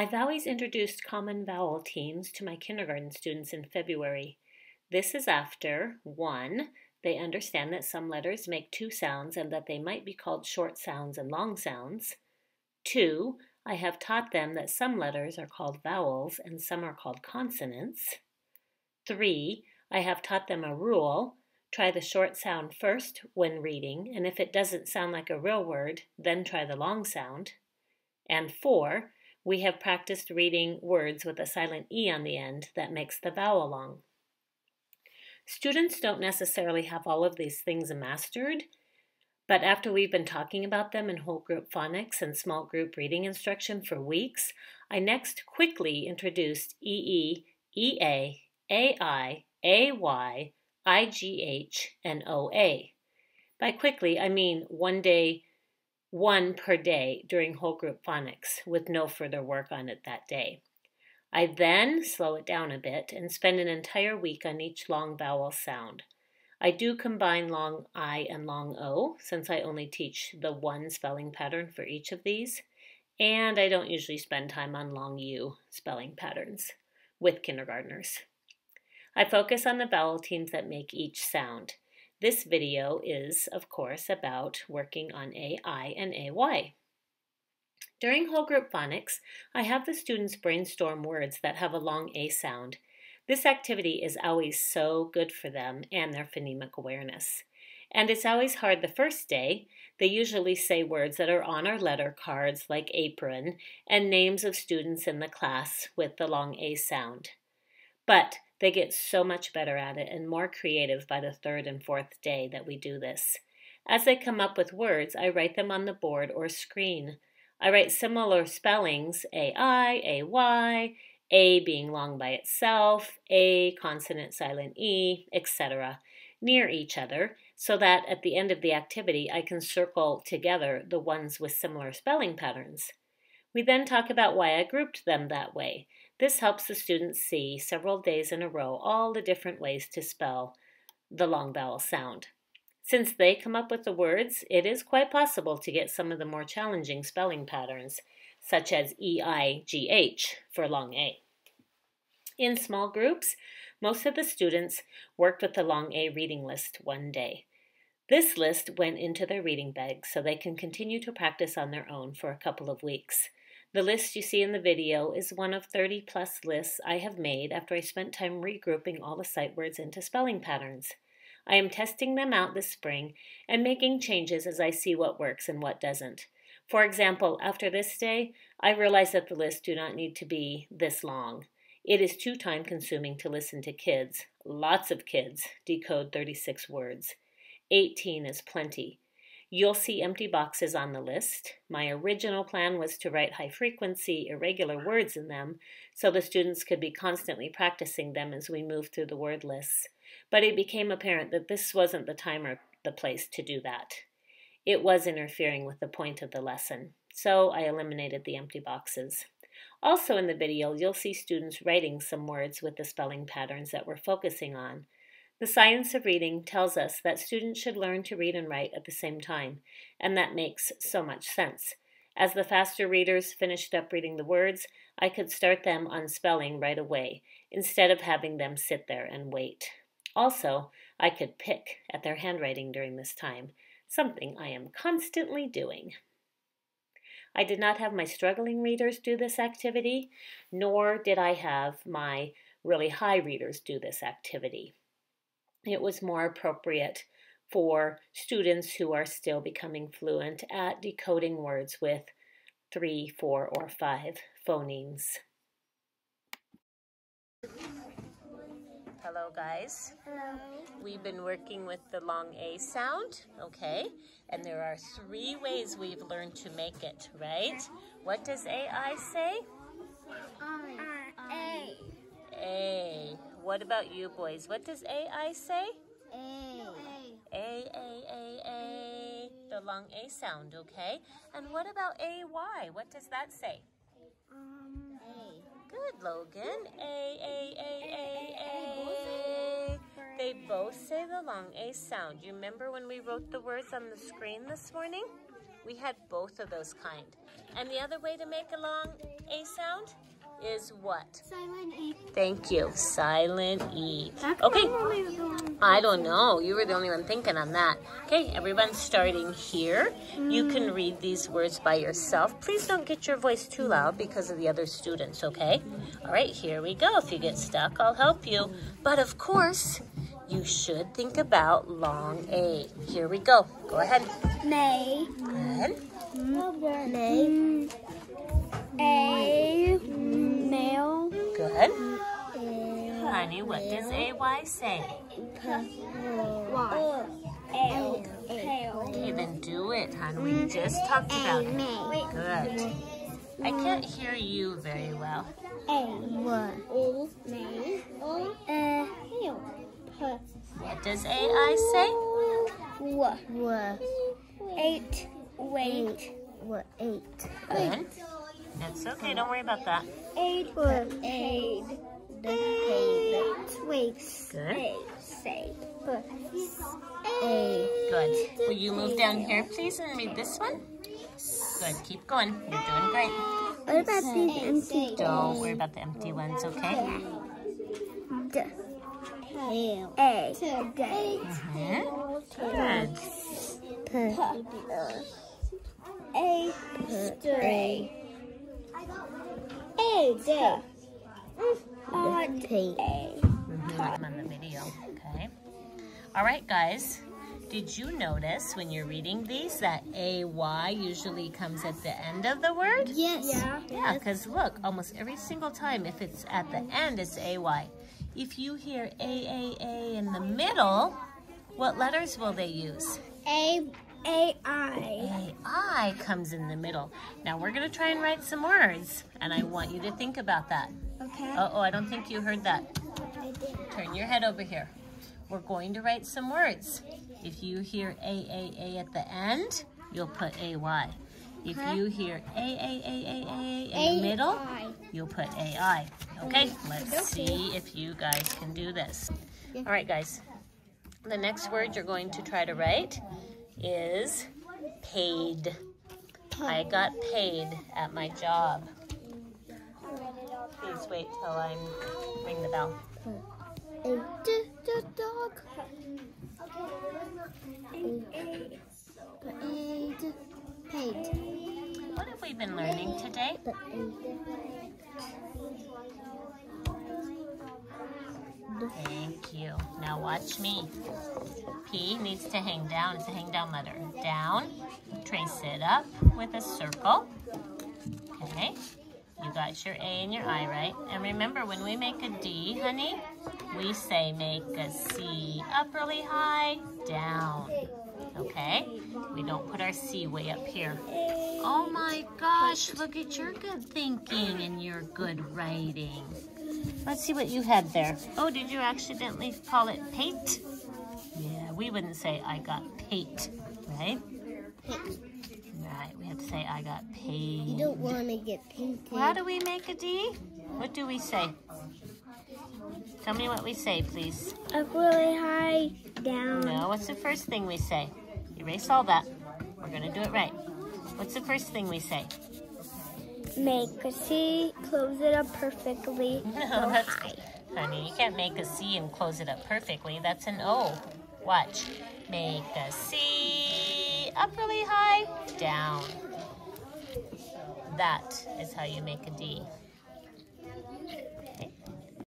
I've always introduced common vowel teams to my kindergarten students in February. This is after 1. They understand that some letters make two sounds and that they might be called short sounds and long sounds. 2. I have taught them that some letters are called vowels and some are called consonants. 3. I have taught them a rule. Try the short sound first when reading, and if it doesn't sound like a real word, then try the long sound. And 4. We have practiced reading words with a silent E on the end that makes the vowel long. Students don't necessarily have all of these things mastered, but after we've been talking about them in whole group phonics and small group reading instruction for weeks, I next quickly introduced EE, EA, AI, AY, IGH, and OA. By quickly, I mean one per day during whole group phonics with no further work on it that day. I then slow it down a bit and spend an entire week on each long vowel sound. I do combine long I and long O since I only teach the one spelling pattern for each of these, and I don't usually spend time on long U spelling patterns with kindergartners. I focus on the vowel teams that make each sound. This video is, of course, about working on AI and AY. During whole group phonics, I have the students brainstorm words that have a long A sound. This activity is always so good for them and their phonemic awareness. And it's always hard the first day. They usually say words that are on our letter cards like apron and names of students in the class with the long A sound. But they get so much better at it and more creative by the third and fourth day that we do this. As they come up with words, I write them on the board or screen. I write similar spellings, AI, AY, A being long by itself, A, consonant, silent E, etc., near each other so that at the end of the activity I can circle together the ones with similar spelling patterns. We then talk about why I grouped them that way. This helps the students see several days in a row all the different ways to spell the long vowel sound. Since they come up with the words, it is quite possible to get some of the more challenging spelling patterns, such as EIGH for long A. In small groups, most of the students worked with the long A reading list one day. This list went into their reading bag so they can continue to practice on their own for a couple of weeks. The list you see in the video is one of 30+ lists I have made after I spent time regrouping all the sight words into spelling patterns. I am testing them out this spring and making changes as I see what works and what doesn't. For example, after this day, I realize that the lists do not need to be this long. It is too time-consuming to listen to kids, lots of kids, decode 36 words. 18 is plenty. You'll see empty boxes on the list. My original plan was to write high-frequency, irregular words in them so the students could be constantly practicing them as we move through the word lists. But it became apparent that this wasn't the time or the place to do that. It was interfering with the point of the lesson, so I eliminated the empty boxes. Also in the video, you'll see students writing some words with the spelling patterns that we're focusing on. The science of reading tells us that students should learn to read and write at the same time, and that makes so much sense. As the faster readers finished up reading the words, I could start them on spelling right away, instead of having them sit there and wait. Also, I could pick at their handwriting during this time, something I am constantly doing. I did not have my struggling readers do this activity, nor did I have my really high readers do this activity. It was more appropriate for students who are still becoming fluent at decoding words with 3, 4, or 5 phonemes. Hello guys. Hello. We've been working with the long A sound, okay? And there are 3 ways we've learned to make it, right? What does AI say? A. A. What about you boys? What does AI say? A. A. The long A sound, okay? And what about AY? What does that say? A. Good, Logan. A. They both say the long A sound. You remember when we wrote the words on the screen this morning? We had both of those kind. And the other way to make a long A sound is what? Silent E. Thank you. Silent E. Okay. I don't know. You were the only one thinking on that. Okay, everyone's starting here. You can read these words by yourself. Please don't get your voice too loud because of the other students, okay? All right, here we go. If you get stuck, I'll help you. But of course, you should think about long A. Here we go. Go ahead. May. Good. May. A. Male. Good. Honey, what does AY say? Y. Pale. Okay, then do it, hon. We just talked about it. Good. I can't hear you very well. May. What does AI say? Eight. Wait. Good. That's okay. Don't worry about that. Aid. Wait. Good. Say. Good. Will you move down here, please, and read this one? Good. Keep going. You're doing great. What about these empty? Don't worry about the empty ones, okay? A. Good. A. Stray. A. Day. Odd. I'm on the video, okay? All right, guys. Did you notice when you're reading these that AY usually comes at the end of the word? Yes. Yeah, because look, almost every single time if it's at the end, it's AY. If you hear A in the middle, what letters will they use? A. AI comes in the middle. Now we're going to try and write some words, and I want you to think about that. Okay. Uh-oh, I don't think you heard that. Turn your head over here. We're going to write some words. If you hear A at the end, you'll put AY. If you hear A in the middle, you'll put AI. Okay, let's see if you guys can do this. All right, guys. The next word you're going to try to write is paid. I got paid at my job. Please wait till I ring the bell. Dog. Paid. What have we been learning today? Thank you. Now watch me. P needs to hang down. It's a hang down letter. Down. Trace it up with a circle. Okay. You got your A and your I, right? And remember, when we make a D, honey, we say make a C up really high, down. Okay? We don't put our C way up here. Oh my gosh, look at your good thinking and your good writing. Let's see what you had there. Oh, did you accidentally call it paint? Yeah, we wouldn't say I got paid, right? Right, we have to say I got paid. You don't want to get painted. How do we make a D? What do we say? Tell me what we say, please. Up really high, down. No, what's the first thing we say? Erase all that. We're going to do it right. What's the first thing we say? Make a C, close it up perfectly. No, that's... Honey, you can't make a C and close it up perfectly. That's an O. Watch. Make a C, up really high, down. That is how you make a D.